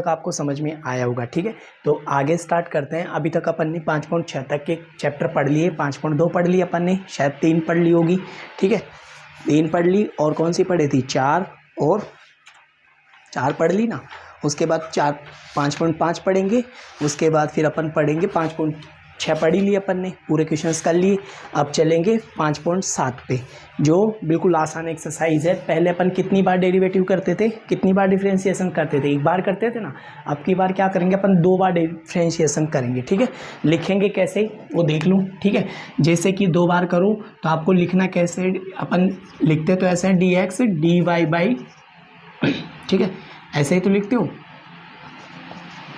तक आपको समझ में आया होगा। ठीक है, तो आगे स्टार्ट करते हैं। अभी तक अपन ने 5.6 तक के चैप्टर पढ़ लिए, 5.2 पढ़ ली अपन ने, शायद 3 पढ़ ली होगी। ठीक है, 3 पढ़ ली, और कौन सी पढ़ी थी, 4 और 4 पढ़ ली ना। उसके बाद 5.5 पढ़ेंगे, उसके बाद फिर अपन पढ़ेंगे 5.6 पढ़ ही लिए अपन ने, पूरे क्वेश्चंस कर लिए। अब चलेंगे 5.7 पे, जो बिल्कुल आसान एक्सरसाइज है। पहले अपन कितनी बार डेरिवेटिव करते थे, कितनी बार डिफरेंशिएशन करते थे, एक बार करते थे ना। अब की बार क्या करेंगे अपन, 2 बार डिफरेंशिएशन करेंगे। ठीक है, लिखेंगे कैसे वो देख लूँ। ठीक है, जैसे कि 2 बार करूँ तो आपको लिखना कैसे, अपन लिखते तो ऐसे हैं dx dy बाई, ठीक है, ऐसे ही तो लिखते हो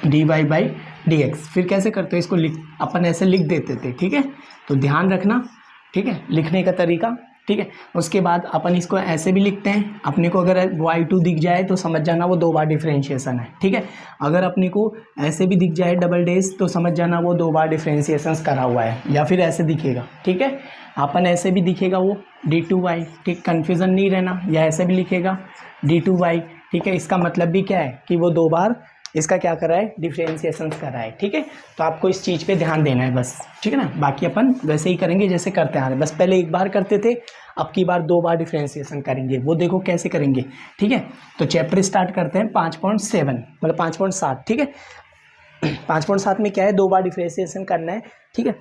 dy बाई dx। फिर कैसे करते हो इसको, अपन ऐसे लिख देते थे। ठीक है, तो ध्यान रखना। ठीक है, लिखने का तरीका। ठीक है, उसके बाद अपन इसको ऐसे भी लिखते हैं। अपने को अगर y2 दिख जाए तो समझ जाना वो 2 बार डिफरेंशिएशन है। ठीक है, अगर अपने को ऐसे भी दिख जाए डबल डेज तो समझ जाना वो 2 बार डिफरेंशिएशन करा हुआ है, या फिर ऐसे दिखेगा। ठीक है, अपन ऐसे भी दिखेगा वो d2y, ठीक, कन्फ्यूज़न नहीं रहना, या ऐसे भी लिखेगा d2y। ठीक है, इसका मतलब भी क्या है कि वो 2 बार इसका क्या करा है, डिफरेंशिएशन करा है। ठीक है, तो आपको इस चीज़ पे ध्यान देना है बस। ठीक है ना, बाकी अपन वैसे ही करेंगे जैसे करते आ रहे हैं, बस पहले एक बार करते थे, अब की बार 2 बार डिफरेंशिएशन करेंगे, वो देखो कैसे करेंगे। ठीक है, तो चैप्टर स्टार्ट करते हैं 5.7 मतलब 5.7। ठीक है, 5.7 में क्या है, 2 बार डिफरेंशिएशन करना है। ठीक है,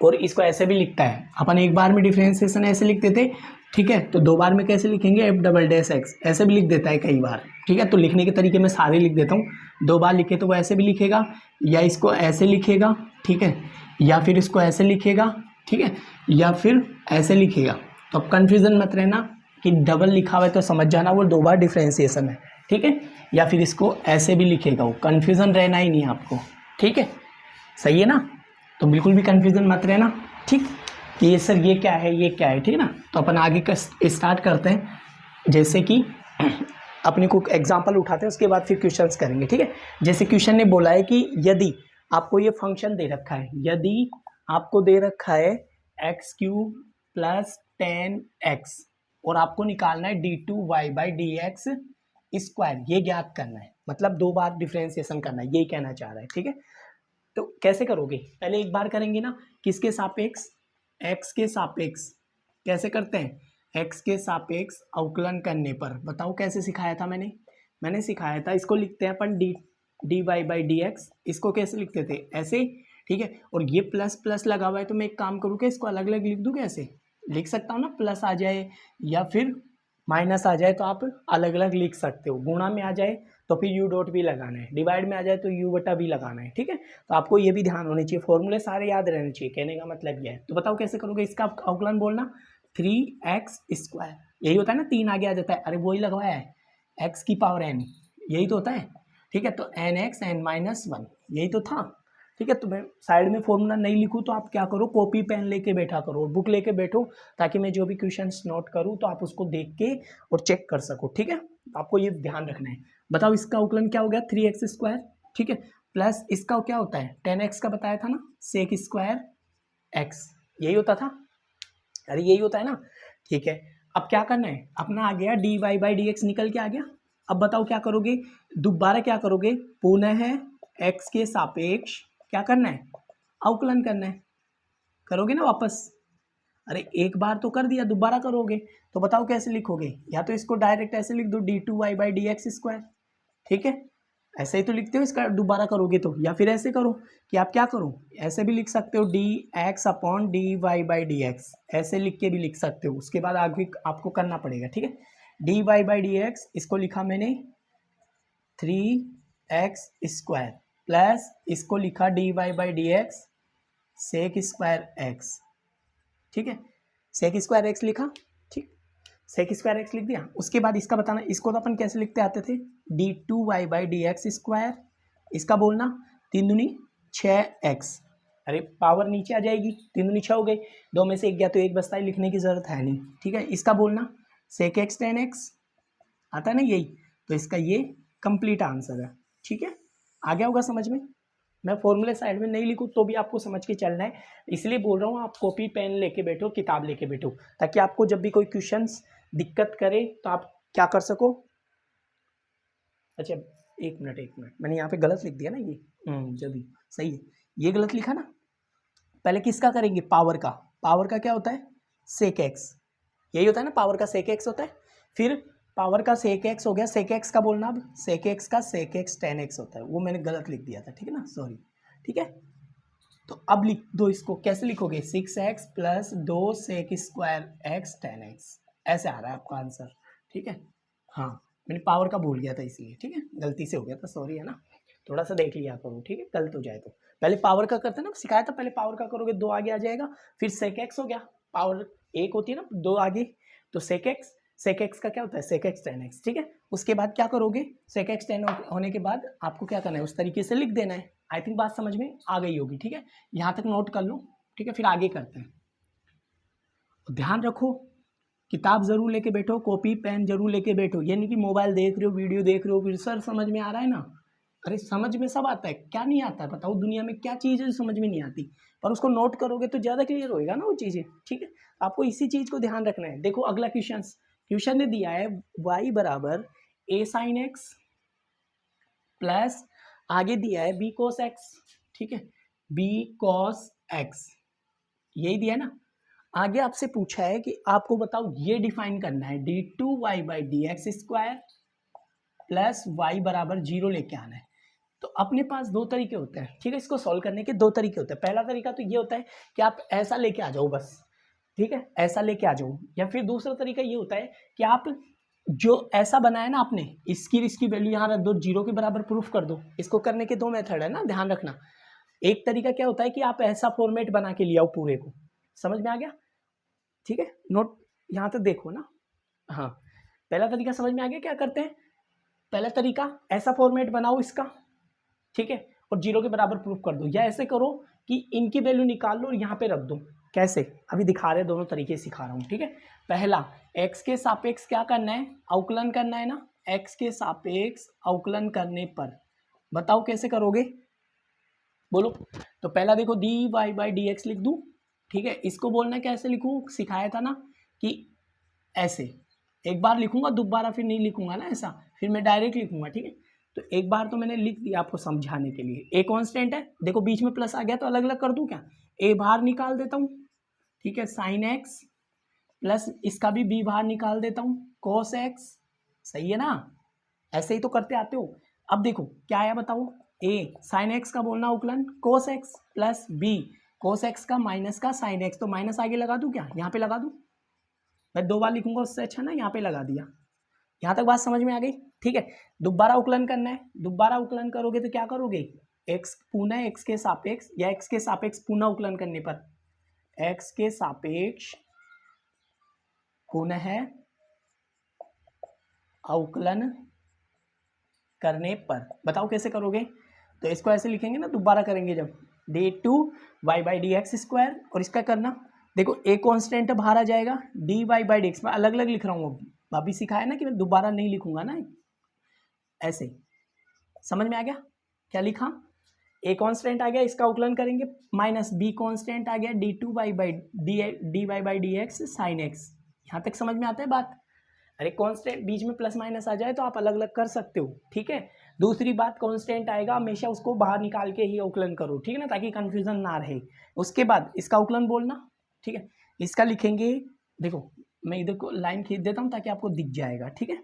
और इसको ऐसे भी लिखता है, अपन एक बार में डिफरेंशिएशन ऐसे लिखते थे। ठीक है, तो 2 बार में कैसे लिखेंगे, एफ डबल डैश एक्स, ऐसे भी लिख देता है कई बार। ठीक है, तो लिखने के तरीके में सारे लिख देता हूँ। 2 बार लिखे तो वो ऐसे भी लिखेगा, या इसको ऐसे लिखेगा। ठीक है, या फिर इसको ऐसे लिखेगा। ठीक है, या फिर ऐसे लिखेगा। तो अब कन्फ्यूज़न मत रहना कि डबल लिखा हुआ है तो समझ जाना वो 2 बार डिफरेंशिएशन है। ठीक है, या फिर इसको ऐसे भी लिखेगा, वो कन्फ्यूज़न रहना ही नहीं आपको। ठीक है, सही है ना, तो बिल्कुल भी कन्फ्यूज़न मत रहना। ठीक, कि ये सर ये क्या है, ये क्या है। ठीक है ना, तो अपन आगे का स्टार्ट करते हैं। जैसे कि अपने को एग्जांपल उठाते हैं, उसके बाद फिर क्वेश्चंस करेंगे। ठीक है, जैसे क्वेश्चन ने बोला है कि यदि आपको ये फंक्शन दे रखा है, यदि आपको दे रखा है x³ प्लस 10x, और आपको निकालना है d2y बाई dx स्क्वायर, ये ज्ञात करना है, मतलब 2 बार डिफरेंशिएशन करना है, यही कहना चाह रहा है। ठीक है, तो कैसे करोगे, पहले एक बार करेंगे ना, किसके सापेक्ष, x के सापेक्ष। कैसे करते हैं, x के सापेक्ष अवकलन करने पर। बताओ कैसे सिखाया था मैंने सिखाया था, इसको लिखते हैं अपन dy बाई dx। इसको कैसे लिखते थे, ऐसे। ठीक है, और ये प्लस प्लस लगा हुआ है, तो मैं एक काम करूँ क्या, इसको अलग अलग लिख दूँ, कैसे लिख सकता हूँ ना, प्लस आ जाए या फिर माइनस आ जाए तो आप अलग अलग लिख सकते हो। गुणा में आ जाए तो फिर यू डॉट भी लगाना है, डिवाइड में आ जाए तो यू बटा भी लगाना है। ठीक है, तो आपको ये भी ध्यान होने चाहिए, फॉर्मूले सारे याद रहने चाहिए, कहने का मतलब ये है। तो बताओ कैसे करोगे, इसका अवकलन बोलना 3x स्क्वायर, यही होता है ना, 3 आगे आ जाता है, अरे वही लगवाया है, x की पावर n, यही तो होता है। ठीक है, तो nx n-1 यही तो था। ठीक है, तो मैं साइड में फॉर्मूला नहीं लिखूँ तो आप क्या करो, कॉपी पेन लेके बैठा करो, बुक लेके बैठो, ताकि मैं जो भी क्वेश्चंस नोट करूँ तो आप उसको देख के और चेक कर सको। ठीक है, आपको ये ध्यान रखना है। बताओ इसका अवकलन क्या हो गया, 3x स्क्वायर। ठीक है, प्लस इसका क्या होता है, 10x का बताया था ना, सेक स्क्वायर x, यही होता था, अरे यही होता है ना। ठीक है, अब क्या करना है, अपना आ गया dy बाई dx निकल के आ गया। अब बताओ क्या करोगे, दोबारा क्या करोगे, पुनः x के सापेक्ष क्या करना है, अवकलन करना है, करोगे ना वापस। अरे एक बार तो कर दिया, दोबारा करोगे तो बताओ कैसे लिखोगे, या तो इसको डायरेक्ट ऐसे लिख दो d2y बाई dx स्क्वायर। ठीक है, ऐसे ही तो लिखते हो, इसका दोबारा करोगे तो, या फिर ऐसे करो कि आप क्या करो, ऐसे भी लिख सकते हो dx upon dy by dx, ऐसे लिख के भी लिख सकते हो। उसके बाद आगे आपको करना पड़ेगा। ठीक है, dy बाई dx, इसको लिखा मैंने 3x स्क्वायर, प्लस इसको लिखा dy by dx sec square x। ठीक है, सेक स्क्वायर एक्स लिखा, ठीक, सेक स्क्वायर एक्स लिख दिया। उसके बाद इसका बताना, इसको तो अपन कैसे लिखते आते थे, d2y बाई dx स्क्वायर, इसका बोलना 3 दूनी 6x, अरे पावर नीचे आ जाएगी, 3 दूनी 6 हो गई, 2 में से 1 गया तो 1 बचता है, लिखने की जरूरत है नहीं। ठीक है, इसका बोलना सेक एक्स 10x, आता है ना यही, तो इसका ये कंप्लीट आंसर है। ठीक है, आ गया होगा समझ में। मैं फॉर्मूले साइड में नहीं लिखूँ तो भी आपको समझ के चलना है, इसलिए बोल रहा हूँ आप कॉपी पेन लेके बैठो, किताब लेके बैठो, ताकि आपको जब भी कोई क्वेश्चंस दिक्कत करे तो आप क्या कर सको। अच्छा, एक मिनट, मैंने यहाँ पे गलत लिख दिया ना ये, जब भी सही है, ये गलत लिखा ना। पहले किसका करेंगे, पावर का क्या होता है, सेक एक्स, यही होता है ना, पावर का सेक एक्स होता है। फिर पावर का सेक एक्स हो गया, सेक एक्स का बोलना, अब सेक एक्स का सेक एक्स टेन एक्स होता है, वो मैंने गलत लिख दिया था, ठीक है ना, सॉरी। ठीक है, तो अब लिख दो इसको, कैसे लिखोगे, 6x plus 2 sec square x ten x, ऐसे आ रहा है आपका आंसर। ठीक है, हाँ मैंने पावर का भूल गया था इसलिए, ठीक है, गलती से हो गया था, सॉरी, है ना, थोड़ा सा देख लिया करो, ठीक है, गलत हो जाए तो। पहले पावर का करते ना, सिखाया था, पहले पावर का करोगे 2 आगे आ जाएगा, फिर सेक एक्स हो गया, पावर 1 होती है ना, 2 आगे, तो सेक एक्स का क्या होता है, सेक एक्स टेन एक्स। ठीक है, उसके बाद क्या करोगे, सेक एक्स टेन होने के बाद आपको क्या करना है, उस तरीके से लिख देना है। आई थिंक बात समझ में आ गई होगी। ठीक है, यहाँ तक नोट कर लो, ठीक है, फिर आगे करते हैं। ध्यान रखो, किताब जरूर लेके बैठो, कॉपी पेन जरूर लेके बैठो, ये नहीं कि मोबाइल देख रहे हो, वीडियो देख रहे हो, फिर सर समझ में आ रहा है ना, अरे समझ में सब आता है, क्या नहीं आता है बताओ, दुनिया में क्या चीज़ है जो समझ में नहीं आती, पर उसको नोट करोगे तो ज़्यादा क्लियर होएगा ना वो चीज़ें। ठीक है, आपको इसी चीज़ को ध्यान रखना है। देखो अगला क्वेश्चन ने दिया है y बराबर a साइन एक्स प्लस आगे दिया है b cos x। ठीक है, b cos x यही दिया है ना। आगे आपसे पूछा है कि आपको बताओ ये डिफाइन करना है, d2y by d x square plus y बराबर 0 लेके आना है। तो अपने पास दो तरीके होते हैं, ठीक है, इसको सॉल्व करने के दो तरीके होते हैं। पहला तरीका तो ये होता है कि आप ऐसा लेके आ जाओ बस, ठीक है, ऐसा लेके आ जाओ, या फिर दूसरा तरीका ये होता है कि आप जो ऐसा बनाया ना आपने, इसकी वैल्यू यहाँ रख दो, 0 के बराबर प्रूफ कर दो। इसको करने के दो मेथड है ना, ध्यान रखना। एक तरीका क्या होता है कि आप ऐसा फॉर्मेट बना के ले आओ पूरे को, समझ में आ गया, ठीक है, नोट यहाँ तक देखो ना। हाँ, पहला तरीका समझ में आ गया, क्या करते हैं, पहला तरीका ऐसा फॉर्मेट बनाओ इसका, ठीक है, और 0 के बराबर प्रूफ कर दो, या ऐसे करो कि इनकी वैल्यू निकाल लो और यहाँ पे रख दो। कैसे, अभी दिखा रहे, दोनों तरीके सिखा रहा हूँ। ठीक है, पहला x के सापेक्ष क्या करना है, अवकलन करना है ना, x के सापेक्ष अवकलन करने पर बताओ कैसे करोगे, बोलो। तो पहला देखो dy बाई डी एक्स लिख दूँ, ठीक है, इसको बोलना कैसे लिखूँ, सिखाया था ना कि ऐसे एक बार लिखूंगा, दोबारा फिर नहीं लिखूंगा ना ऐसा, फिर मैं डायरेक्ट लिखूंगा। ठीक है, तो एक बार तो मैंने लिख दिया आपको समझाने के लिए। ए कांस्टेंट है, देखो बीच में प्लस आ गया तो अलग अलग कर दूं क्या, ए बाहर निकाल देता हूँ, ठीक है, साइन एक्स प्लस इसका भी बी बाहर निकाल देता हूँ, कोस एक्स, सही है ना, ऐसे ही तो करते आते हो। अब देखो क्या आया बताओ, ए साइन एक्स का बोलना उकलन cos x plus b cos x का माइनस का साइन एक्स, तो माइनस आगे लगा दूं क्या, यहाँ पे लगा दूं, मैं 2 बार लिखूंगा उससे अच्छा ना, यहाँ पे लगा दिया। यहाँ तक बात समझ में आ गई, ठीक है। दोबारा उकलन करना है, दोबारा उकलन करोगे तो क्या करोगे, x पुनः x के सापेक्ष, या x के सापेक्ष पुनः उकलन करने पर, x के सापेक्ष पुनः अवकलन करने पर बताओ कैसे करोगे। तो इसको ऐसे लिखेंगे ना, दोबारा करेंगे जब, d2y by d x square, और इसका करना देखो a कांस्टेंट बाहर आ जाएगा, dy बाई डी एक्स, मैं अलग अलग लिख रहा हूँ, अभी सिखाया ना कि मैं दोबारा नहीं लिखूंगा ना, ऐसे समझ में आ गया क्या लिखा, a कांस्टेंट आ गया, इसका उकलन करेंगे, माइनस b कांस्टेंट आ गया, d2y by dy by d x sine x. यहाँ तक समझ में आता है बात, अरे कांस्टेंट बीच में प्लस माइनस आ जाए तो आप अलग अलग कर सकते हो। ठीक है, दूसरी बात, कांस्टेंट आएगा हमेशा उसको बाहर निकाल के ही उकलन करो, ठीक है ना, ताकि कंफ्यूजन ना रहे। उसके बाद इसका उकलन बोलना, ठीक है, इसका लिखेंगे, देखो मैं इधर को लाइन खींच देता हूँ ताकि आपको दिख जाएगा। ठीक है,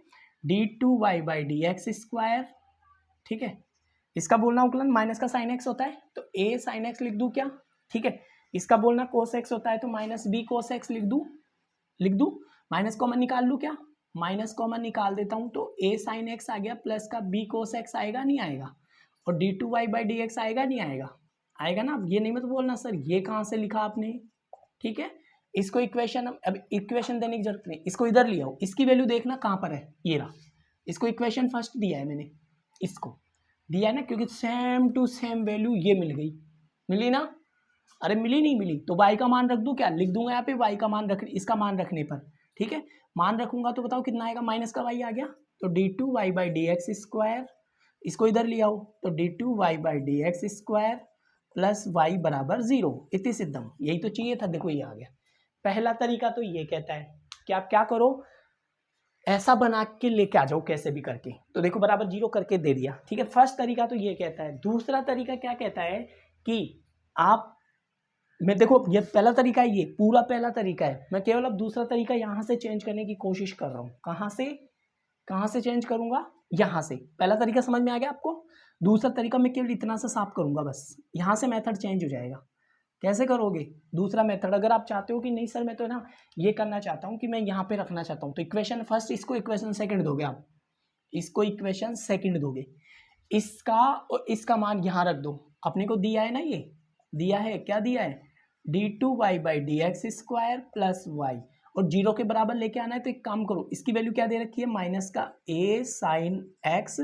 d2y by d x square, ठीक है, इसका बोलना उकलन माइनस का साइन एक्स होता है तो a साइन एक्स लिख दूँ क्या, ठीक है, इसका बोलना कोस एक्स होता है तो माइनस b कोस एक्स लिख दूँ, माइनस कॉमन निकाल लूँ क्या, माइनस कॉमन निकाल देता हूँ, तो a साइन एक्स आ गया प्लस का b कोस एक्स आएगा, नहीं आएगा, और d2y बाई डी एक्स आएगा, नहीं आएगा, आएगा ना। ये नहीं मत बोलना सर ये कहाँ से लिखा आपने, ठीक है, इसको इक्वेशन, अब इक्वेशन देने की जरूरत नहीं, इसको इधर ले आओ, इसकी वैल्यू देखना कहाँ पर है, ये रहा, इसको इक्वेशन फर्स्ट दिया है मैंने, इसको दिया है ना, क्योंकि सेम टू सेम वैल्यू ये मिली ना, अरे मिली नहीं मिली तो y का मान रख दूं क्या, लिख दूंगा यहाँ पे y का मान रख, इसका मान रखने पर, ठीक है, मान रखूंगा तो बताओ कितना आएगा, माइनस का y आ गया, तो d2y by d x square, इसको इधर ले आओ, तो d2y by d x square plus y बराबर 0, इतनी सिद्धम, यही तो चाहिए था, देखो ये आ गया। पहला तरीका तो ये कहता है कि आप क्या करो, ऐसा बना के लेके आ जाओ कैसे भी करके। तो देखो बराबर 0 करके दे दिया, ठीक है। फर्स्ट तरीका तो ये कहता है। दूसरा तरीका क्या कहता है कि आप, मैं देखो ये पहला तरीका है, ये पूरा पहला तरीका है। मैं केवल अब दूसरा तरीका यहाँ से चेंज करने की कोशिश कर रहा हूँ। कहाँ से चेंज करूँगा? यहाँ से। पहला तरीका समझ में आ गया आपको? दूसरा तरीका मैं केवल इतना सा साफ करूँगा बस, यहाँ से मेथड चेंज हो जाएगा। कैसे करोगे दूसरा मेथड? अगर आप चाहते हो कि नहीं सर मैं तो ना ये करना चाहता हूँ कि मैं यहाँ पे रखना चाहता हूँ, तो इक्वेशन फर्स्ट, इसको इक्वेशन सेकंड दोगे आप, इसको इक्वेशन सेकंड दोगे, इसका और इसका मान यहाँ रख दो। अपने को दिया है ना, ये दिया है, क्या दिया है? d2y by d x square plus y, और 0 के बराबर लेके आना है। तो एक काम करो, इसकी वैल्यू क्या दे रखी है? माइनस का a sine x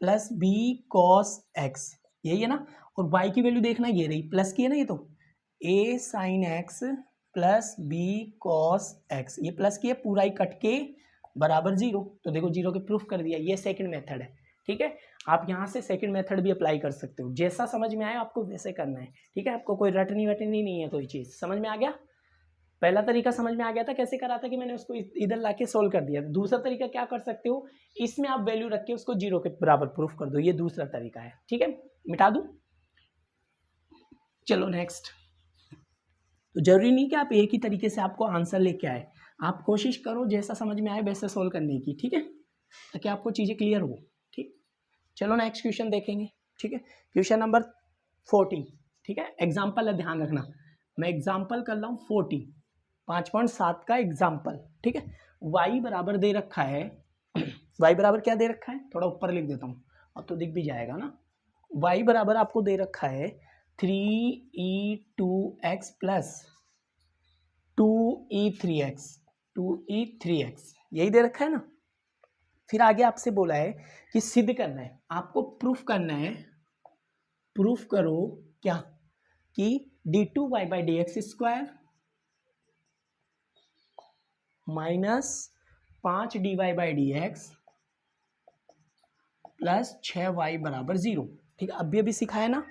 plus b cos x, यही है ना। और y की वैल्यू देखना, ये रही, प्लस की है ना ये, तो a sine x plus b cos x, ये प्लस की है, पूरा ही कट के बराबर 0। तो देखो 0 के प्रूफ कर दिया। ये सेकंड मेथड है, ठीक है। आप यहाँ से सेकंड मेथड भी अप्लाई कर सकते हो, जैसा समझ में आए आपको वैसे करना है, ठीक है। आपको कोई रटनी वटनी नहीं है, कोई चीज़ समझ में आ गया। पहला तरीका समझ में आ गया था कैसे करा था, कि मैंने उसको इधर लाके सोल्व कर दिया। दूसरा तरीका क्या कर सकते हो, इसमें आप वैल्यू रख के उसको 0 के बराबर प्रूफ कर दो। ये दूसरा तरीका है, ठीक है। मिटा दूं? चलो नेक्स्ट। तो जरूरी नहीं कि आप एक ही तरीके से आपको आंसर लेके आए, आप कोशिश करो जैसा समझ में आए वैसे सोल्व करने की, ठीक है, ताकि आपको चीज़ें क्लियर हो, ठीक। चलो नेक्स्ट क्वेश्चन देखेंगे, ठीक है। क्वेश्चन नंबर 40, ठीक है। एग्जाम्पल है, ध्यान रखना, मैं एग्जाम्पल कर रहा हूँ 40, 5.7 का एग्जाम्पल, ठीक है। y बराबर दे रखा है, y बराबर क्या दे रखा है, थोड़ा ऊपर लिख देता हूँ, अब तो दिख भी जाएगा ना। y बराबर आपको दे रखा है 3e2x प्लस 2e3x, 2e3x, यही दे रखा है ना। फिर आगे आपसे बोला है कि सिद्ध करना है, आपको प्रूफ करना है। प्रूफ करो क्या? कि d2y by d x square minus 5dy by d x plus 6y बराबर 0, ठीक है। अभी सिखाया ना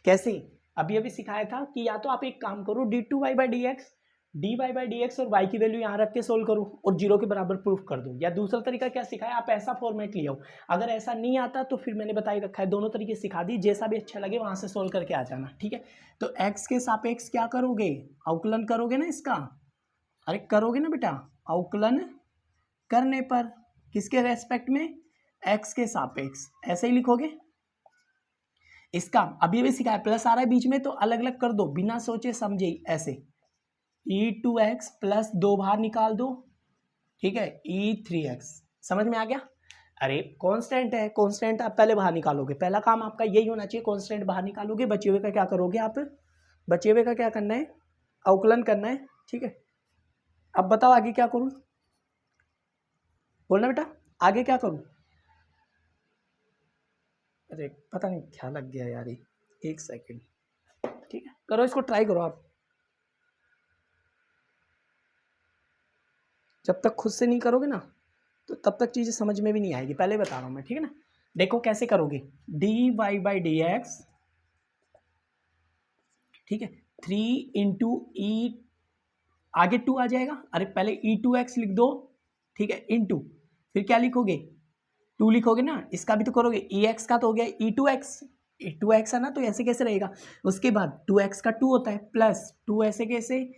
कैसे, अभी सिखाया था कि या तो आप एक काम करो, d2y by d x, dy by d x और y की वैल्यू यहाँ रख के सोल्व करो और 0 के बराबर प्रूफ कर दो। या दूसरा तरीका क्या सिखाया, आप ऐसा फॉर्मेट ले आओ। अगर ऐसा नहीं आता तो फिर मैंने बताई रखा है, दोनों तरीके सिखा दी, जैसा भी अच्छा लगे वहां से सोल्व करके आ जाना, ठीक है। तो x के सापेक्ष क्या करोगे, अवकलन करोगे ना इसका। अरे करोगे ना बेटा, अवकलन करने पर किसके रेस्पेक्ट में, x के सापेक्ष, ऐसे ही लिखोगे। इसका अभी सिखाया, प्लस आ रहा है बीच में तो अलग अलग कर दो, बिना सोचे समझे ऐसे। e2x प्लस 2 बाहर निकाल दो, ठीक है, e3x, समझ में आ गया। अरे कांस्टेंट है, कांस्टेंट आप पहले बाहर निकालोगे, पहला काम आपका यही होना चाहिए, कांस्टेंट बाहर निकालोगे। बचे हुए का क्या करोगे आप, बचे हुए का क्या करना है, अवकलन करना है, ठीक है। अब बताओ आगे क्या करूं, बोलना बेटा, आगे क्या करूं। अरे पता नहीं क्या लग गया यार, एक सेकेंड, ठीक है, करो इसको, ट्राई करो आप। जब तक खुद से नहीं करोगे ना तो तब तक चीज़ें समझ में भी नहीं आएगी, पहले बता रहा हूँ मैं, ठीक है ना। देखो कैसे करोगे, dy बाई डी एक्स, ठीक है, 3 इंटू ई, आगे 2 आ जाएगा। अरे पहले e2x लिख दो, ठीक है, इंटू, फिर क्या लिखोगे, 2 लिखोगे ना। इसका भी तो करोगे, ex का तो हो गया e2x, e2x है ना, तो ऐसे कैसे रहेगा। उसके बाद 2x का 2 होता है, प्लस 2 ऐसे कैसे,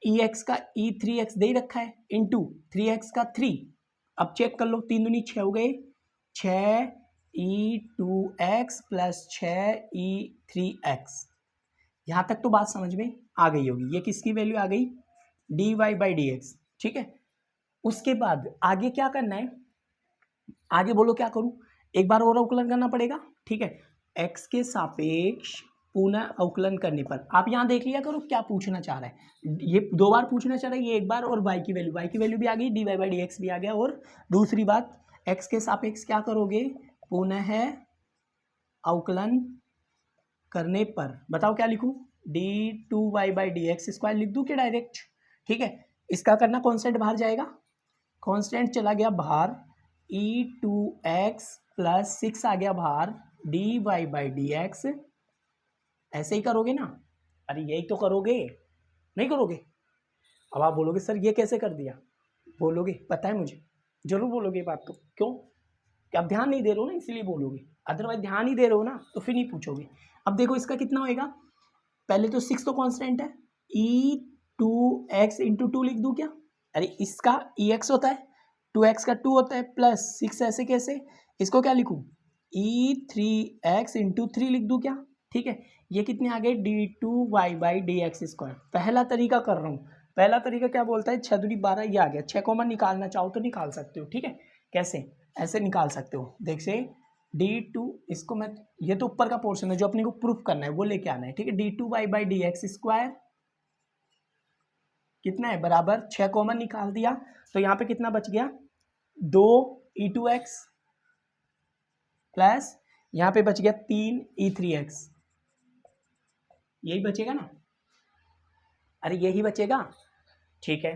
ex का e3x दे रखा है, इंटू 3x का 3। अब चेक कर लो, 3 दूनी 6 हो गए, 6 e2x प्लस 6 e3x। यहाँ तक तो बात समझ में आ गई होगी। ये किसकी वैल्यू आ गई, dy बाई डी एक्स, ठीक है। उसके बाद आगे क्या करना है, आगे बोलो क्या करूं, एक बार और अवकलन करना पड़ेगा, ठीक है। x के सापेक्ष पुनः अवकलन करने पर, आप यहाँ देख लिया करो क्या पूछना चाह रहा है। ये 2 बार पूछना चाह रहा है, ये एक बार, और y की वैल्यू भी आ गई, dy बाई डी एक्स भी आ गया। और दूसरी बात, x के सापेक्ष क्या करोगे, पुनः अवकलन करने पर। बताओ क्या लिखूं, d2y by d x square लिख दूं कि डायरेक्ट, ठीक है। इसका करना, कॉन्स्टेंट बाहर जाएगा, कॉन्स्टेंट चला गया बाहर, e2x प्लस 6 आ गया बाहर, dy बाई डी एक्स, ऐसे ही करोगे ना। अरे यही तो करोगे, नहीं करोगे। अब आप बोलोगे सर ये कैसे कर दिया, बोलोगे? पता है मुझे, जरूर बोलोगे ये बात तो। क्यों? कि आप ध्यान नहीं दे रहे हो ना, इसीलिए बोलोगे, अदरवाइज ध्यान ही दे रहे हो ना तो फिर नहीं पूछोगे। अब देखो इसका कितना होएगा, पहले तो 6 तो कांस्टेंट है, e2x इंटू 2 लिख दूं क्या? अरे इसका ex होता है, 2x का 2 होता है, प्लस 6 ऐसे कैसे, इसको क्या लिखूं, e3x इंटू 3 लिख दूं क्या? ठीक है, ये कितने आ गए, d2y by d x square. पहला तरीका कर रहा हूँ, पहला तरीका क्या बोलता है, 6 दूनी 12, ये आ गया। 6 कॉमन निकालना चाहो तो निकाल सकते हो, ठीक है। कैसे? ऐसे निकाल सकते हो, देख से d2, इसको मैं, ये तो ऊपर का पोर्शन है जो अपने को प्रूफ करना है वो लेके आना है, ठीक है। d2y by d x square कितना है, बराबर 6 कॉमन निकाल दिया तो यहाँ पे कितना बच गया, 2 e2x प्लस यहाँ पे बच गया 3 e3x, यही बचेगा ना? अरे यही बचेगा, ठीक है।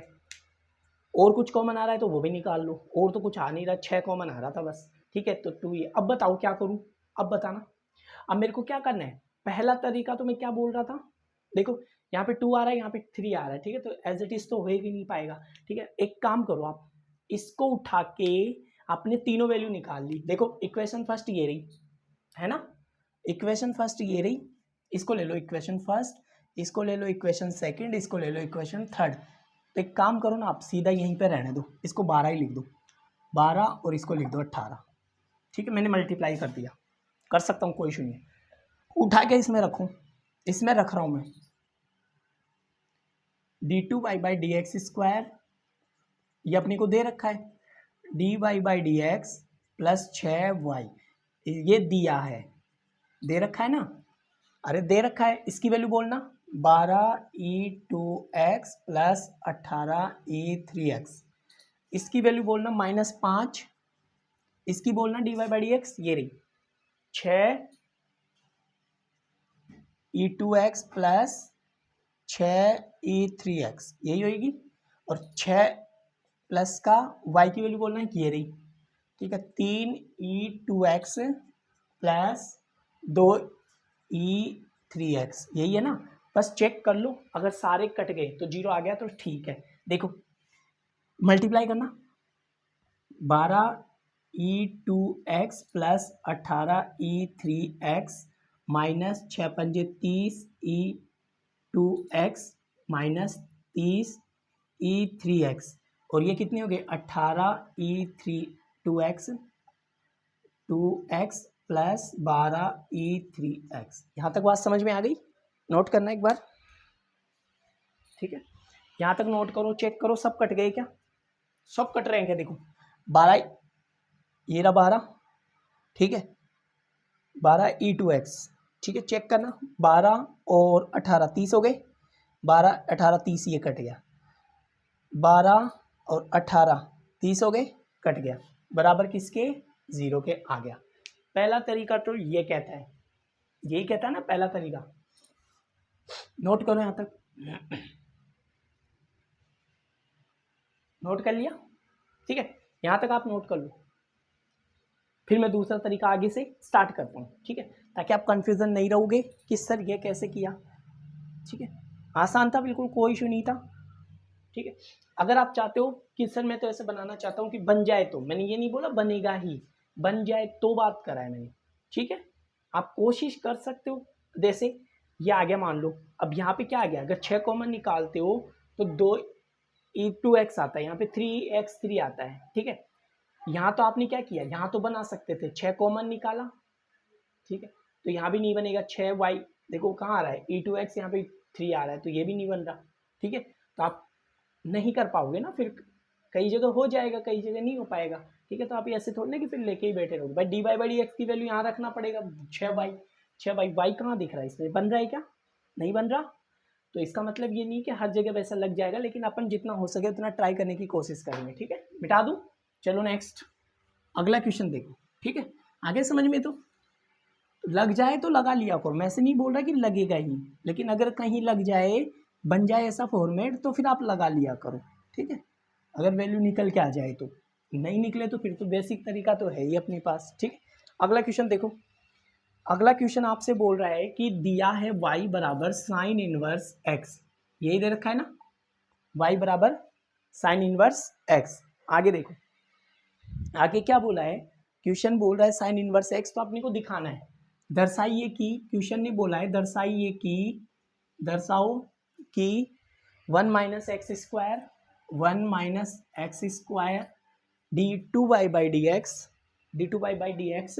और कुछ कॉमन आ रहा है तो वो भी निकाल लो, और तो कुछ आ नहीं रहा, 6 कॉमन आ रहा था बस, ठीक है। तो 2 ये, अब बताओ क्या करूं, अब बताना। अब मेरे को क्या करना है, पहला तरीका तो मैं क्या बोल रहा था, देखो यहाँ पे 2 आ रहा है, यहाँ पे 3 आ रहा है, ठीक है। तो एज इट इज तो हो ही नहीं पाएगा, ठीक है। एक काम करो आप, इसको उठा के आपने तीनों वैल्यू निकाल ली। देखो इक्वेशन फर्स्ट ये रही है ना, इक्वेशन फर्स्ट ये रही, इसको ले लो इक्वेशन फर्स्ट, इसको ले लो इक्वेशन सेकंड, इसको ले लो इक्वेशन थर्ड। तो एक काम करो ना, आप सीधा यहीं पे रहने दो, इसको 12 ही लिख दो, 12 और इसको लिख दो 18, ठीक है। मैंने मल्टीप्लाई कर दिया, कर सकता हूँ, कोई इशू नहीं है। उठा के इसमें रखूँ, इसमें रख रहा हूँ मैं d2y by d x square, ये अपने को दे रखा है, dy by d x plus 6y, ये दिया है, दे रखा है ना, अरे दे रखा है, इसकी वैल्यू बोलना 12e2x प्लस 18e3x, इसकी वैल्यू बोलना -5, इसकी बोलना dy बाई डी एक्स, ये रही 6e2x प्लस 6e3x, यही होगी। और 6 प्लस का y की वैल्यू बोलना है कि ये रही, ठीक है, 3e2x प्लस 2e3x, यही है ना। बस चेक कर लो, अगर सारे कट गए तो 0 आ गया तो ठीक है। देखो मल्टीप्लाई करना, 12e2x प्लस 18e3x माइनस 6 पंजे 30e2x माइनस 30e3x, और ये कितने हो गए, 18e2x प्लस 12e3x। यहाँ तक बात समझ में आ गई? नोट करना एक बार, ठीक है। यहाँ तक नोट करो, चेक करो सब कट गए क्या, सब कट रहे हैं क्या? देखो 12, ये रहा 12, ठीक है, 12e2x, ठीक है, चेक करना, 12 और 18 30 हो गए, 12 18 30, ये कट गया, 12 और 18 30 हो गए, कट गया, बराबर किसके, 0 के आ गया। पहला तरीका तो ये कहता है, यही कहता है ना पहला तरीका। नोट करो यहाँ तक, नोट कर लिया, ठीक है, यहाँ तक आप नोट कर लो, फिर मैं दूसरा तरीका आगे से स्टार्ट करता हूँ, ठीक है, ताकि आप कंफ्यूजन नहीं रहोगे कि सर ये कैसे किया, ठीक है। आसान था बिल्कुल, कोई इशू नहीं था, ठीक है। अगर आप चाहते हो कि सर मैं तो ऐसे बनाना चाहता हूँ कि बन जाए, तो मैंने ये नहीं बोला बनेगा ही, बन जाए तो बात करा है मैंने, ठीक है। आप कोशिश कर सकते हो, जैसे ये आ गया मान लो, अब यहाँ पे क्या आ गया, अगर 6 कॉमन निकालते हो तो 2e2x आता है, यहाँ पे 3x3 आता है, ठीक है। यहाँ तो आपने क्या किया, यहाँ तो बना सकते थे, 6 कॉमन निकाला, ठीक है, तो यहाँ भी नहीं बनेगा। 6y देखो कहाँ आ रहा है, e2x यहाँ पे 3 आ रहा है, तो ये भी नहीं बन रहा, ठीक है। तो आप नहीं कर पाओगे ना, फिर कई जगह हो जाएगा, कई जगह नहीं हो पाएगा, ठीक है। तो आप ऐसे थोड़ी ना कि फिर लेके ही बैठे रहोगे, भाई dy बाई डी एक्स की वैल्यू यहाँ रखना पड़ेगा, 6y y कहाँ दिख रहा है, इसमें बन रहा है क्या, नहीं बन रहा। तो इसका मतलब ये नहीं कि हर जगह वैसा लग जाएगा, लेकिन अपन जितना हो सके उतना ट्राई करने की कोशिश करेंगे, ठीक है। मिटा दूँ, चलो नेक्स्ट अगला क्वेश्चन देखो, ठीक है। आगे समझ में तो लग जाए तो लगा लिया करो, मैं से नहीं बोल रहा कि लगेगा ही, लेकिन अगर कहीं लग जाए, बन जाए ऐसा फॉर्मेट, तो फिर आप लगा लिया करो, ठीक है। अगर वैल्यू निकल के आ जाए तो, नहीं निकले तो फिर तो बेसिक तरीका तो है ही अपने पास, ठीक है। अगला क्वेश्चन देखो, अगला क्वेश्चन आपसे बोल रहा है कि दिया है y बराबर साइन इनवर्स x, यही दे रखा है ना, y बराबर साइन इनवर्स एक्स। आगे देखो, आगे क्या बोला है, क्वेश्चन बोल रहा है साइन इनवर्स एक्स, तो अपने को दिखाना है, दर्शाइए कि, क्वेश्चन ने बोला है दर्शाइए कि, दर्शाओ कि 1 minus x square, 1 minus x square d two y by d x, d two y by d x,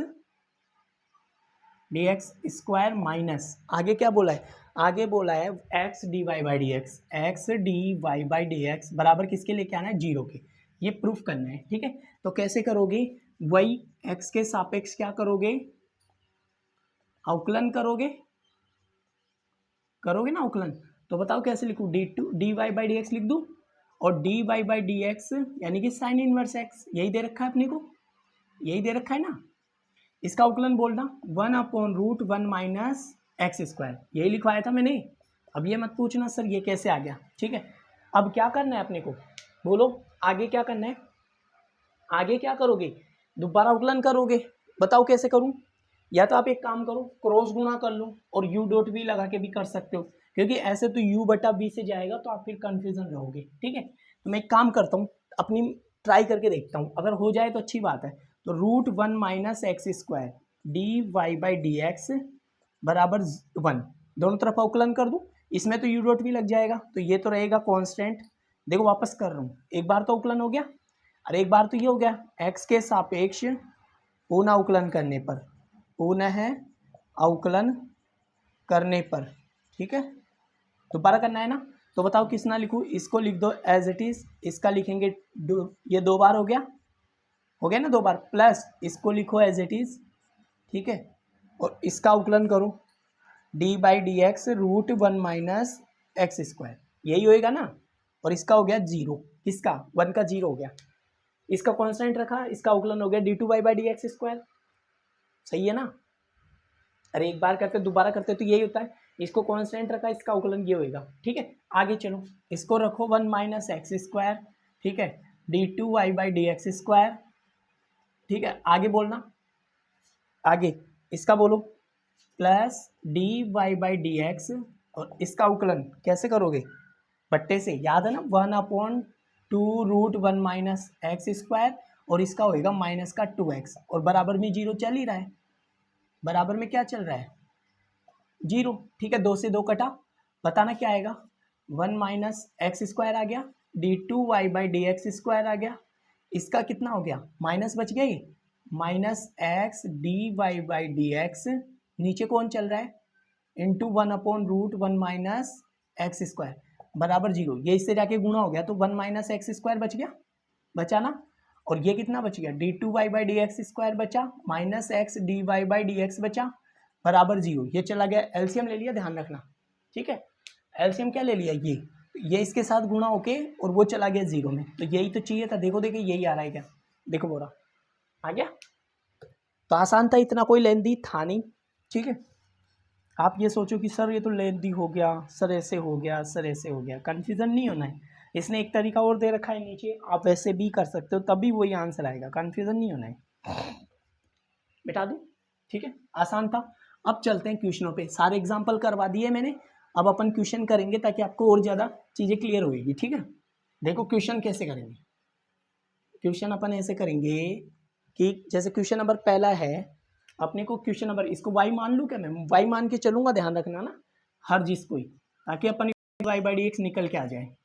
d x square minus, आगे क्या बोला है, आगे बोला है x d y by d x, x d y by d x बराबर किसके लेके आना है, जीरो के, ये प्रूफ करना है। ठीक है, तो कैसे करोगे, वही एक्स के सापेक्ष क्या करोगे, अवकलन करोगे, करोगे ना अवकलन, तो बताओ कैसे लिखूं, d y by d x लिख दूं, और d y by d x यानी कि साइन इनवर्स एक्स, यही दे रखा है अपने को, यही दे रखा है ना, इसका अवकलन बोलना 1/√1 माइनस एक्स स्क्वायर, यही लिखवाया था मैंने। अब ये मत पूछना सर ये कैसे आ गया। ठीक है, अब क्या करना है अपने को, बोलो आगे क्या करना है, आगे क्या करोगे, दोबारा अवकलन करोगे, बताओ कैसे करूं, या तो आप एक काम करो क्रॉस गुणा कर लो और यू डॉट वी लगा के भी कर सकते हो, क्योंकि ऐसे तो u बटा v से जाएगा तो आप फिर कंफ्यूजन रहोगे। ठीक है, तो मैं एक काम करता हूँ, अपनी ट्राई करके देखता हूँ, अगर हो जाए तो अच्छी बात है। तो √1 minus x square d y by d x बराबर 1, दोनों तरफ अवकलन कर दूँ, इसमें तो u डॉट वी लग जाएगा, तो ये तो रहेगा कांस्टेंट। देखो वापस कर रहा हूँ, एक बार तो अवकलन हो गया, और एक बार तो ये हो गया, x के सापेक्ष पुनः अवकलन करने पर, पुनः अवकलन करने पर। ठीक है, दोबारा करना है ना, तो बताओ किस ना लिखूँ, इसको लिख दो एज इट इज, इसका लिखेंगे ये 2 बार हो गया ना 2 बार, प्लस इसको लिखो एज इट इज। ठीक है, और इसका अवकलन करो D by d x √1 minus x square, यही होएगा ना, और इसका हो गया 0, किसका 1 का 0 हो गया, इसका कांस्टेंट रखा, इसका अवकलन हो गया d two y by d x square, सही है ना। अरे एक बार करते दोबारा करते तो यही होता है, इसको कांस्टेंट रखा, इसका अवकलन ये होएगा। ठीक है, आगे चलो, इसको रखो 1 माइनस एक्स स्क्वायर, ठीक है, d two y by d x square. ठीक है, आगे बोलना, आगे इसका बोलो plus d y by d x, और इसका अवकलन कैसे करोगे, बट्टे से, याद है ना 1/2√1 माइनस एक्स स्क्वायर, और इसका होएगा माइनस का 2x, और बराबर में 0 चल ही रहा है, बराबर में क्या चल रहा है 0। ठीक है, 2 से 2 कटा, बताना क्या आएगा, 1 माइनस एक्स स्क्वायर आ गया, d two y by d x square आ गया, इसका कितना हो गया, माइनस बच गई, minus x d y by d x, नीचे कौन चल रहा है, इंटू 1/√1 माइनस एक्स स्क्वायर बराबर 0, ये इससे जाके गुणा हो गया, तो 1 माइनस एक्स स्क्वायर बच गया, बचा ना, और ये कितना बच गया, d two y by d x square बचा, minus x d y by d x बचा, बराबर 0, ये चला गया, एलसीएम ले लिया, ध्यान रखना। ठीक है, एलसीएम क्या ले लिया, ये इसके साथ गुणा होके और वो चला गया 0 में, तो यही तो चाहिए था, देखो देखिए यही आ रहा है क्या, देखो बोरा आ गया, तो आसान था, इतना कोई लेंदी था नहीं। ठीक है, आप ये सोचो कि सर ये तो लेंदी हो गया, सर ऐसे हो गया, सर ऐसे हो गया, कन्फ्यूज़न नहीं होना है, इसने एक तरीका और दे रखा है नीचे, आप वैसे भी कर सकते हो, तभी वही आंसर आएगा, कन्फ्यूज़न नहीं होना है, बिठा दूँ। ठीक है, आसान था। अब चलते हैं क्वेश्चनों पे, सारे एग्जाम्पल करवा दिए मैंने, अब अपन क्वेश्चन करेंगे ताकि आपको और ज़्यादा चीज़ें क्लियर होएगी। ठीक है, देखो क्वेश्चन कैसे करेंगे, क्वेश्चन अपन ऐसे करेंगे कि जैसे क्वेश्चन नंबर पहला है, अपने को क्वेश्चन नंबर, इसको y मान लूँ क्या, मैं y मान के चलूँगा, ध्यान रखना ना हर चीज़ को ही, ताकि अपन y बाई डी एक्स निकल के आ जाए।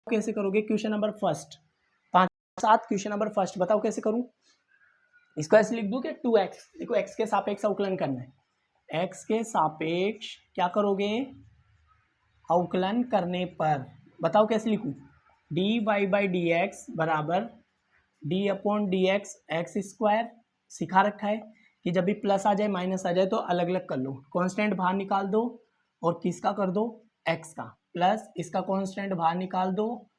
कैसे करोगे, question number first, 5-7 question number first, बताओ कैसे करूँ, इसको ऐसे लिख दूँ कि 2x, देखो x के सापेक्ष अवकलन करना है, x के सापेक्ष क्या करोगे, अवकलन करने पर, बताओ कैसे लिखूँ, d y by d x बराबर d upon d x x square, सिखा रखा है कि जब भी प्लस आ जाए माइनस आ जाए तो अलग अलग कर लो, कांस्टेंट बाहर निकाल दो और किसका कर दो, x का, प्लस इसका कांस्टेंट बाहर निकाल दो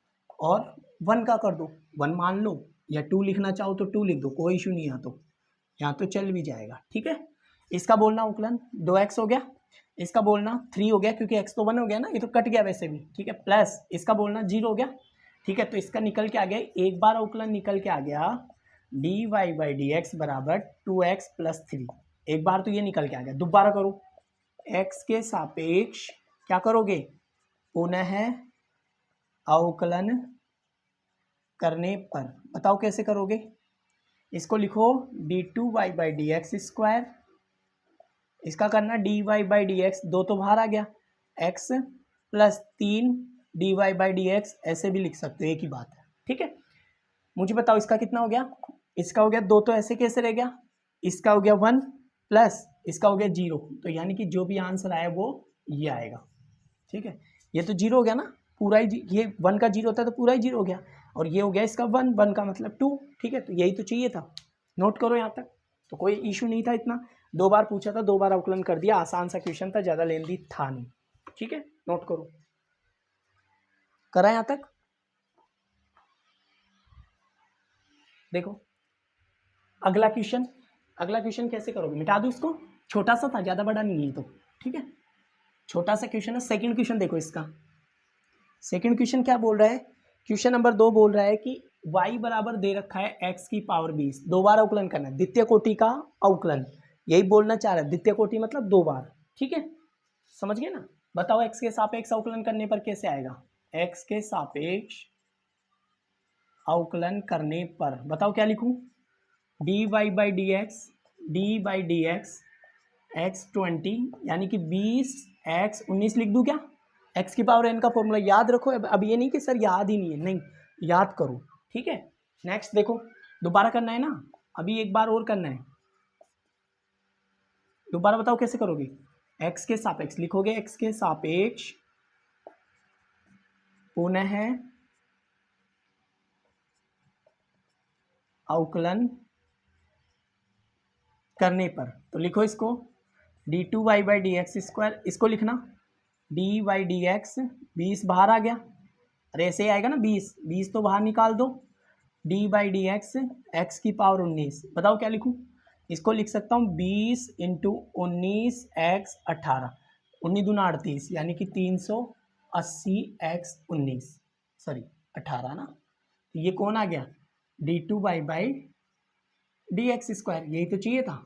और 1 का कर दो, 1 मान लो, या 2 लिखना चाहो तो 2 लिख दो, कोई इशू नहीं है, तो यहाँ तो चल भी जाएगा। ठीक है, इसका बोलना अवकलन 2x हो गया, इसका बोलना 3 हो गया, क्योंकि x तो 1 हो गया ना, ये तो कट गया वैसे भी। ठीक है, प्लस इसका बोलना 0 हो गया। ठीक है, तो इसका निकल के आ गया, एक बार अवकलन निकल के आ गया d y by d x बराबर 2x प्लस 3, एक बार तो ये निकल के आ गया, दोबारा करो, x के सापेक्ष क्या करोगे, पुनः अवकलन करने पर बताओ कैसे करोगे। इसको लिखो d2y/dx², इसका करना dy/dx, 2 तो बाहर आ गया, x प्लस 3 dy/dx, ऐसे भी लिख सकते हो, एक ही बात है। ठीक है, मुझे बताओ इसका कितना हो गया, इसका हो गया 2, तो ऐसे कैसे रह गया, इसका हो गया 1 प्लस इसका हो गया 0, तो यानी कि जो भी आंसर आया वो ये आएगा। ठीक है, ये तो 0 हो गया ना, पूरा ही ये 1 का 0 होता है तो पूरा ही 0 हो गया, और ये हो गया इसका 1 का मतलब 2। ठीक है, तो यही तो चाहिए था। नोट करो यहाँ तक, तो कोई इशू नहीं था इतना, 2 बार पूछा था, 2 बार अवकलन कर दिया, आसान सा क्वेश्चन था, ज़्यादा लेंदी था नहीं। ठीक है, नोट करो, करा यहाँ तक। देखो अगला क्वेश्चन कैसे करोगे, मिटा दो इसको, छोटा सा था, ज़्यादा बड़ा नहीं है तो। ठीक है, छोटा सा क्वेश्चन है। सेकंड क्वेश्चन देखो इसका, सेकंड क्वेश्चन क्या बोल रहा है, क्वेश्चन नंबर 2 बोल रहा है कि y बराबर दे रखा है x की पावर 20, 2 बार अवकलन करना है, द्वितीय कोटि का अवकलन, यही बोलना चाह रहा है, द्वितीय कोटि मतलब 2 बार। ठीक है, समझ गए ना। बताओ x के सापेक्ष अवकलन करने पर कैसे आएगा, x के सापेक्ष अवकलन करने पर बताओ क्या लिखूं, dy/dx x 20 यानी कि 20 x 19 लिख दूं क्या, x की पावर n का फॉर्मूला याद रखो। अब ये नहीं कि सर याद ही नहीं है, नहीं, याद करो। ठीक है, नेक्स्ट देखो, दोबारा करना है ना, अभी एक बार और करना है, दोबारा बताओ कैसे करोगे, x के सापेक्ष लिखोगे, x के सापेक्ष पुनः अवकलन करने पर, तो लिखो इसको d2y/dx², इसको लिखना dy/dx, 20 बाहर आ गया, अरे ऐसे ही आएगा ना, 20 तो बाहर निकाल दो, d/dx x की पावर 19, बताओ क्या लिखूं, इसको लिख सकता हूँ 20 × 19 x 18, 19 दूना 38, यानी कि 380 x 19, सॉरी 18 ना, तो ये कौन आ गया, d2y/dx², यही तो चाहिए था।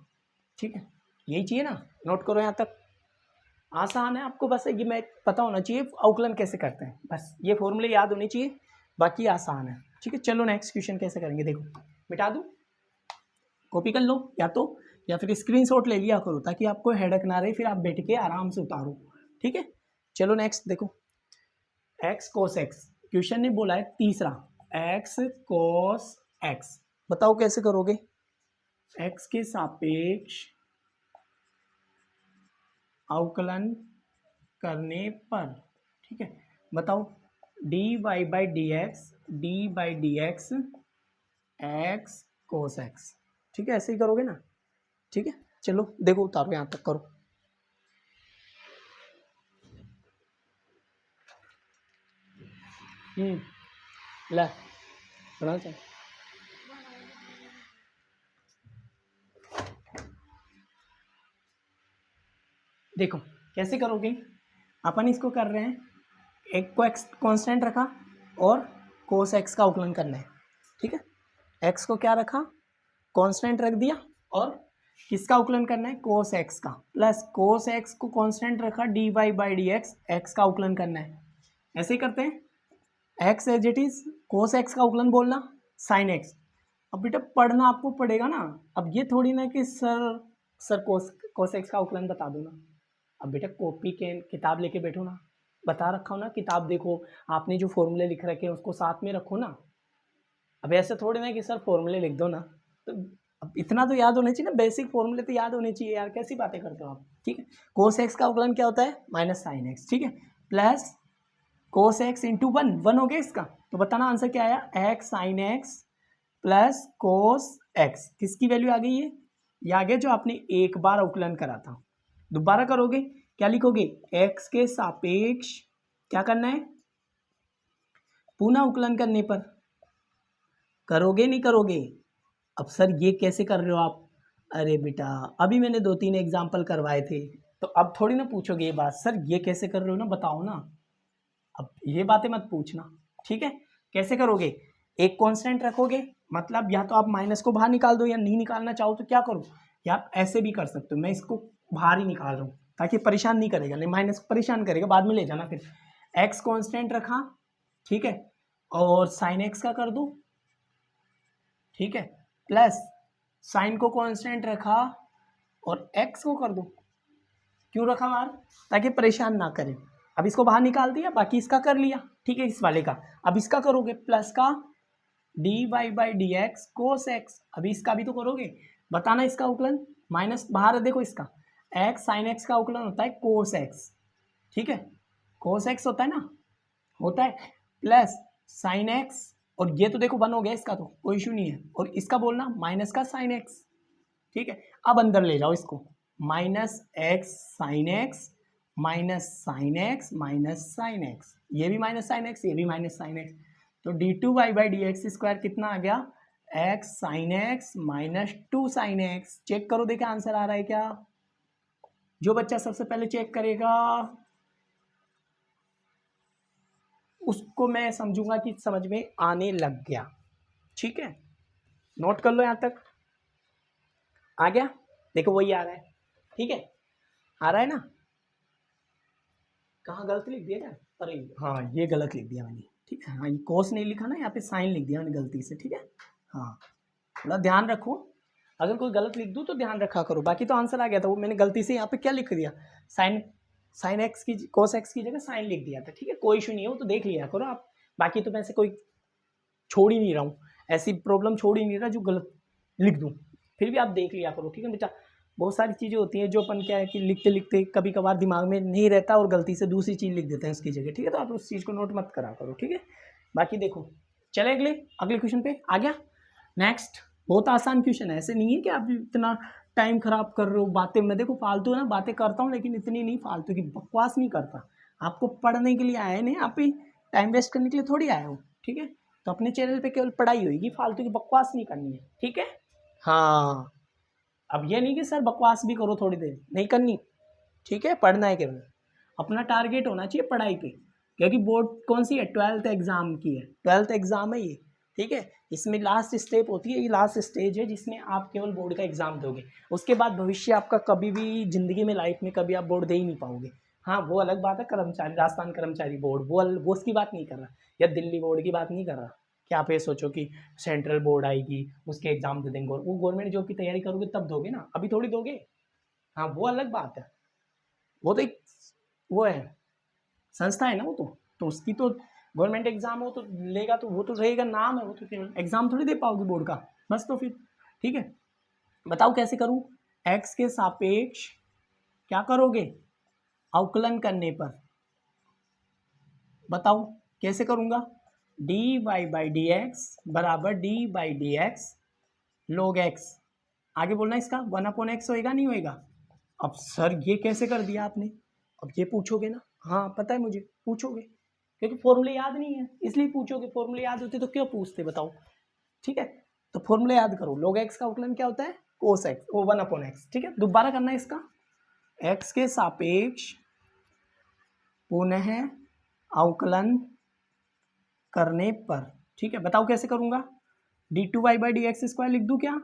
ठीक है, यही चाहिए ना, नोट करो यहाँ तक, आसान है, आपको बस ये मैं पता होना चाहिए अवकलन कैसे करते हैं, बस ये फॉर्मूले याद होने चाहिए, बाकी आसान है। ठीक है, चलो नेक्स्ट क्वेश्चन कैसे करेंगे, देखो मिटा दूँ, कॉपी कर लो या फिर स्क्रीनशॉट ले लिया करो, ताकि आपको हेडक ना रहे, फिर आप बैठ के आराम से उतारो। ठीक है, चलो नेक्स्ट देखो, x cos x, क्वेश्चन ने बोला है तीसरा, x cos x, बताओ कैसे करोगे, x के सापेक्ष अवकलन करने पर। ठीक है, बताओ dy/dx x cos x, ठीक है, ऐसे ही करोगे ना। ठीक है, चलो देखो उतारो, यहाँ तक करो, ला बना चल, देखो कैसे करोगे, अपन इसको कर रहे हैं, एक को x कांस्टेंट रखा और cos x का अवकलन करना है। ठीक है, x को क्या रखा, कांस्टेंट रख दिया, और किसका अवकलन करना है, cos x का, प्लस cos x को कांस्टेंट रखा, dy/dx x का अवकलन करना है। ऐसे ही करते हैं, x as it is, cos x का अवकलन बोलना, sin x। अब बेटा पढ़ना आपको पड़ेगा ना, अब ये थोड़ी ना कि सर cos x का अवकलन बता दो ना, अब बेटा कॉपी के किताब लेके बैठो ना, बता रखा हो ना, किताब देखो, आपने जो फॉर्मूले लिख रखे हैं उसको साथ में रखो ना। अब ऐसे थोड़ी ना कि सर फॉर्मूले लिख दो ना, तो अब इतना तो याद होना चाहिए ना, बेसिक फॉर्मूले तो याद होने चाहिए यार, कैसी बातें करते हो आप। ठीक है, cos x का अवकलन क्या होता है, माइनस sin x, ठीक है, प्लस cos x इंटू 1 हो गया इसका, तो बताना आंसर क्या आया, x sin x plus cos x, किसकी वैल्यू आ गई है, ये आ गया जो आपने एक बार अवकलन करा था। दोबारा करोगे क्या लिखोगे, x के सापेक्ष क्या करना है, पुनः अवकलन करने पर, करोगे नहीं करोगे, अब सर ये कैसे कर रहे हो आप, अरे बेटा अभी मैंने 2-3 एग्जाम्पल करवाए थे, तो अब थोड़ी ना पूछोगे ये बात, सर ये कैसे कर रहे हो ना, बताओ ना, अब ये बातें मत पूछना। ठीक है, कैसे करोगे, एक कांस्टेंट रखोगे, मतलब या तो आप माइनस को बाहर निकाल दो, या नहीं निकालना चाहो तो क्या करो, या आप ऐसे भी कर सकते हो, मैं इसको बाहर ही निकाल रहा हूँ ताकि परेशान नहीं करेगा, नहीं माइनस परेशान करेगा, बाद में ले जाना फिर। x कांस्टेंट रखा, ठीक है, और sin x का कर दो, ठीक है, प्लस साइन को कांस्टेंट रखा और एक्स को कर दो। क्यों रखा बाहर? ताकि परेशान ना करें। अब इसको बाहर निकाल दिया, बाकी इसका कर लिया, ठीक है, इस वाले का। अब इसका करोगे प्लस का d y by d x cos x. अभी इसका भी तो करोगे, बताना इसका उकलन। माइनस बाहर देखो इसका, एक्स साइन एक्स का उकलन होता है कोस एक्स, ठीक है, कोस एक्स होता है ना, होता है, प्लस साइन एक्स, और ये तो देखो 1 हो गया इसका, तो कोई इशू नहीं है, और इसका बोलना माइनस का साइन एक्स, ठीक है। अब अंदर ले जाओ इसको, minus x sine x minus sine x minus sine x, ये भी माइनस साइन एक्स, ये भी माइनस साइन एक्स, तो d two y by d x square कितना आ गया, x sine x minus 2 sine x. Check करो देखिए आंसर आ रहा है क्या। जो बच्चा सबसे पहले चेक करेगा उसको मैं समझूंगा कि समझ में आने लग गया, ठीक है। नोट कर लो यहां तक, आ गया, देखो वही आ रहा है, ठीक है, आ रहा है ना। कहाँ गलत लिख दिया क्या? अरे हाँ, ये गलत लिख दिया मैंने, ठीक है। हाँ, ये कोस नहीं लिखा ना, यहाँ पे साइन लिख दिया मैंने गलती से, ठीक है। हाँ, थोड़ा ध्यान रखो, अगर कोई गलत लिख दूँ तो ध्यान रखा करो। बाकी तो आंसर आ गया था, वो मैंने गलती से यहाँ पे क्या लिख दिया, साइन एक्स की कोस एक्स की जगह साइन लिख दिया था, ठीक है, कोई इशू नहीं है, वो तो देख लिया करो आप। बाकी तो मैं से कोई छोड़ ही नहीं रहा हूँ, ऐसी प्रॉब्लम छोड़ ही नहीं रहा जो गलत लिख दूँ, फिर भी आप देख लिया करो, ठीक है बेटा। बहुत सारी चीज़ें होती हैं जो अपन क्या है कि लिखते लिखते कभी कभार दिमाग में नहीं रहता और गलती से दूसरी चीज़ लिख देते हैं उसकी जगह, ठीक है, तो आप उस चीज़ को नोट मत करा करो, ठीक है। बाकी देखो, चले अगले क्वेश्चन पे आ गया। नेक्स्ट, बहुत आसान क्वेश्चन है, ऐसे नहीं है कि आप इतना टाइम खराब कर रहे हो बातें में। देखो फालतू है ना बातें करता हूँ, लेकिन इतनी नहीं फालतू की बकवास नहीं करता। आपको पढ़ने के लिए आए नहीं, आप ही टाइम वेस्ट करने के लिए थोड़ी आए हो, ठीक है। तो अपने चैनल पे केवल पढ़ाई होगी, फालतू की बकवास नहीं करनी है, ठीक है। हाँ, अब ये नहीं कि सर बकवास भी करो थोड़ी देर, नहीं करनी, ठीक है, पढ़ना है केवल। अपना टारगेट होना चाहिए पढ़ाई पे, क्योंकि बोर्ड कौन सी है, 12th एग्जाम की है, 12th एग्जाम है ये, ठीक है। इसमें लास्ट स्टेप होती है, ये लास्ट स्टेज है जिसमें आप केवल बोर्ड का एग्जाम दोगे। उसके बाद भविष्य आपका कभी भी जिंदगी में, लाइफ में कभी आप बोर्ड दे ही नहीं पाओगे। हाँ, वो अलग बात है, कर्मचारी, राजस्थान कर्मचारी बोर्ड, वो उसकी बात नहीं कर रहा, या दिल्ली बोर्ड की बात नहीं कर रहा कि आप ये सोचो कि सेंट्रल बोर्ड आएगी उसके एग्जाम दे देंगे, और वो गवर्नमेंट जॉब की तैयारी करोगे तब दोगे ना, अभी थोड़ी दोगे। हाँ, वो अलग बात है, वो तो एक वो है, संस्था है ना वो तो उसकी तो गवर्नमेंट एग्जाम हो तो लेगा, तो वो तो रहेगा, नाम है वो, तो केवल एग्जाम थोड़ी दे पाओगे बोर्ड का, बस। तो फिर ठीक है, बताओ कैसे करूँ। एक्स के सापेक्ष क्या करोगे अवकलन करने पर, बताओ कैसे करूँगा। D y by d x बराबर d by d x log x, आगे बोलना इसका 1/x होएगा नहीं होएगा। अब सर ये कैसे कर दिया आपने, अब ये पूछोगे ना, हाँ पता है मुझे, पूछोगे क्योंकि फॉर्मूले याद नहीं है इसलिए पूछोगे। फॉर्मूले याद होते तो क्यों पूछते बताओ, ठीक है। तो फॉर्मूले याद करो, log x का अवकलन क्या होता है, cos x, वो 1/x, ठीक है। दोबारा करना है इसका, x के सापेक्ष पुनः अवकलन करने पर, ठीक है। बताओ कैसे करूंगा, d two y by d x square लिख दूं क्या,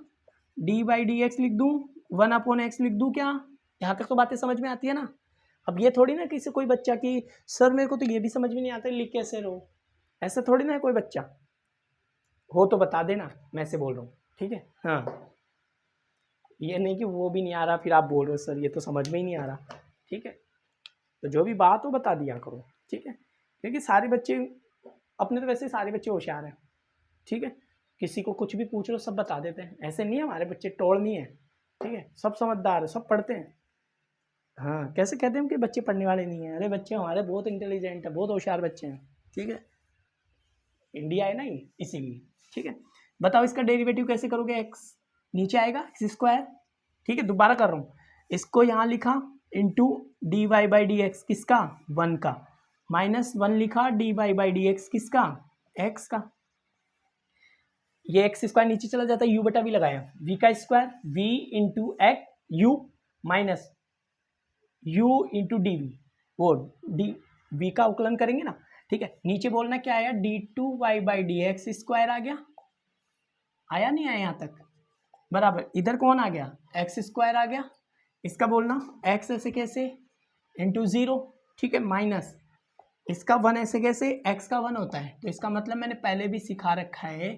डी बाई डी एक्स लिख दूं, 1/x लिख दूं क्या। यहाँ तक तो बातें समझ में आती है ना। अब ये थोड़ी ना किसी कोई बच्चा की सर मेरे को तो ये भी समझ में नहीं आता लिख कैसे रहो, ऐसे थोड़ी ना है कोई बच्चा हो तो बता देना, मैं ऐसे बोल रहा हूँ, ठीक है। हाँ, ये नहीं कि वो भी नहीं आ रहा फिर आप बोल रहे हो सर ये तो समझ में ही नहीं आ रहा, ठीक है। तो जो भी बात हो बता दिया करो, ठीक है, क्योंकि सारे बच्चे अपने तो वैसे सारे बच्चे होशियार हैं, ठीक है। किसी को कुछ भी पूछ लो सब बता देते हैं, ऐसे नहीं है हमारे बच्चे, टोल नहीं है, ठीक है, सब समझदार है, सब पढ़ते हैं। हाँ, कैसे कहते हैं कि बच्चे पढ़ने वाले नहीं हैं, अरे बच्चे हमारे बहुत इंटेलिजेंट है, बहुत होशियार बच्चे हैं, ठीक है। इंडिया है ना ये, इसीलिए, ठीक है। बताओ इसका डेरिवेटिव कैसे करोगे, एक्स नीचे आएगा एक्स स्क्वायर, ठीक है। दोबारा कर रहा हूँ, इसको यहाँ लिखा into d y by d x किसका, 1 का, -1 लिखा d y by d x किसका, एक्स का। ये एक्स स्क्वायर नीचे चला जाता है, यू बटा वी लगाया, वी का square v into x u minus u into d v, वो डी वी का अवकलन करेंगे ना, ठीक है। नीचे बोलना क्या आया, d two y by d x square आ गया, आया नहीं आया यहाँ तक, बराबर इधर कौन आ गया, एक्स स्क्वायर आ गया। इसका बोलना एक्स ऐसे कैसे इंटू 0, ठीक है, माइनस इसका 1 ऐसे कैसे, एक्स का 1 होता है, तो इसका मतलब मैंने पहले भी सिखा रखा है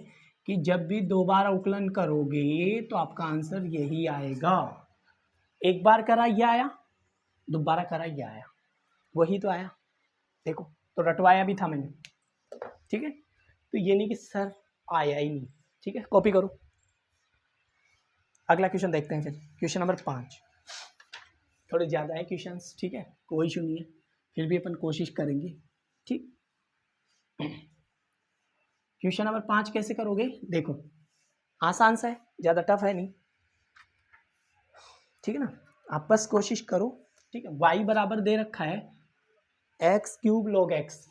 कि जब भी दो बार अवकलन करोगे तो आपका आंसर यही आएगा। एक बार करा ये आया, दोबारा करा ये आया, वही तो आया। देखो तो रटवाया भी था मैंने, ठीक है। तो ये नहीं कि सर आया ही नहीं, ठीक है। कॉपी करो, अगला क्वेश्चन देखते हैं। फिर क्वेश्चन नंबर 5, थोड़े ज़्यादा है क्वेश्चंस, ठीक है, कोई इशू नहीं है, फिर भी अपन कोशिश करेंगे, ठीक। क्वेश्चन नंबर 5 कैसे करोगे, देखो आसान सा है, ज़्यादा टफ है नहीं, ठीक है ना। आप बस कोशिश करो, ठीक है। y बराबर दे रखा है x cube log x,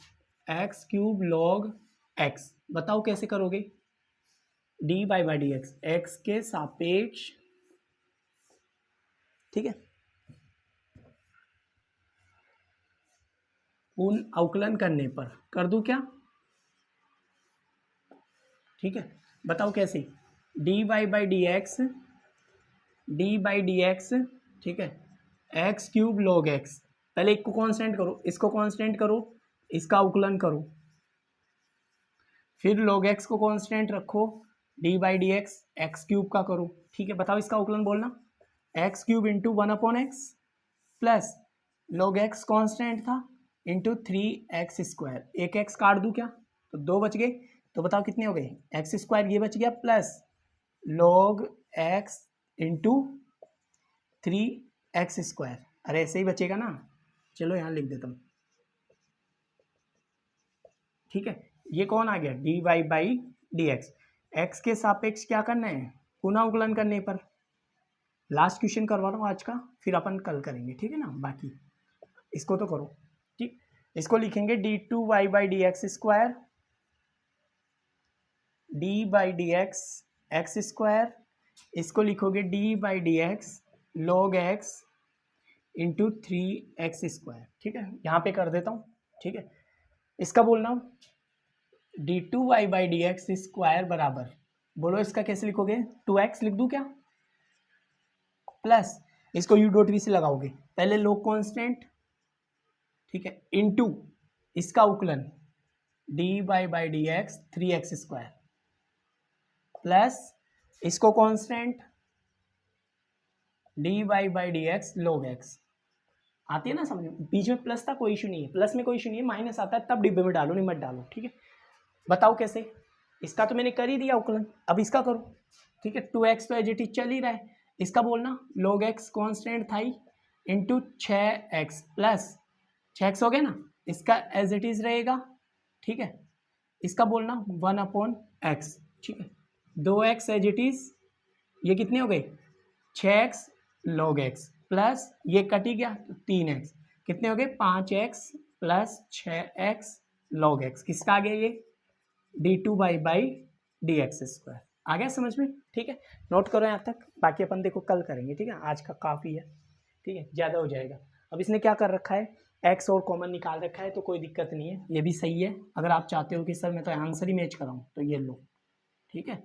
x cube log x, बताओ कैसे करोगे। D y by d x, x के सापेक्ष, ठीक है, उन अवकलन करने पर कर दूं क्या, ठीक है। बताओ कैसे, d y by d x, d by d x, ठीक है, एक्स क्यूब लॉग एक्स, पहले एक को कांस्टेंट करो, इसको कांस्टेंट करो, इसका अवकलन करो, फिर log x को कांस्टेंट रखो, D by d x x cube का करो, ठीक है। बताओ इसका अवकलन बोलना, x cube into 1/x plus log x constant था इंटू 3x², एक x काट दूं क्या, तो 2 बच गए, तो बताओ कितने हो गए, x² ये बच गया plus log x into 3x², अरे ऐसे ही बचेगा ना, चलो यहाँ लिख देता हूँ, ठीक है। ये कौन आ गया, d y by d x, x के सापेक्ष क्या करना है, पुनः अवकलन करने पर। लास्ट क्वेश्चन करवा रहा हूँ आज का, फिर अपन कल करेंगे, ठीक है ना। बाकी इसको तो करो, ठीक। इसको लिखेंगे d two y by d x square, d by d x x square, इसको लिखोगे d by d x log x into 3x², ठीक है। यहाँ पे कर देता हूँ, ठीक है। इसका बोलना d two y by d x square बराबर, बोलो इसका कैसे लिखोगे, 2x लिख दूँ क्या, प्लस इसको u डॉट वी से लगाओगे, पहले लोग कांस्टेंट, ठीक है, इनटू इसका अवकलन d y by d x 3x² plus इसको constant d y by d x log x, आती है ना समझ में, बीच में प्लस था कोई इशू नहीं है, प्लस में कोई इशू नहीं है, माइनस आता है तब डिब्बे में डालो, नहीं मत डालो, ठीक है। बताओ कैसे, इसका तो मैंने कर ही दिया अवकलन, अब इसका करो, ठीक है। 2x तो एज इट इज चल ही रहा है, इसका बोलना log x कांस्टेंट था ही इंटू 6x प्लस 6x हो गया ना, इसका एज इट इज रहेगा, ठीक है। इसका बोलना 1/x, ठीक है। 2x एज इट इज, ये कितने हो गए 6x log x प्लस ये कट ही गया तो 3x, कितने हो गए 5x plus 6x log x, किसका आ गया ये d two y by d x square, आ गया समझ में, ठीक है। नोट करो यहाँ तक, बाकी अपन देखो कल करेंगे, ठीक है। आज का काफ़ी है, ठीक है, ज़्यादा हो जाएगा। अब इसने क्या कर रखा है, x और कॉमन निकाल रखा है, तो कोई दिक्कत नहीं है, ये भी सही है। अगर आप चाहते हो कि सर मैं तो आंसर ही मैच कराऊँ तो ये लो, ठीक है,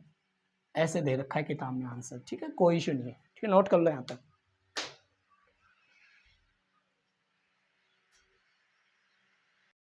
ऐसे दे रखा है किताब में आंसर, ठीक है, कोई इशू नहीं है, ठीक है। नोट कर लो यहाँ तक।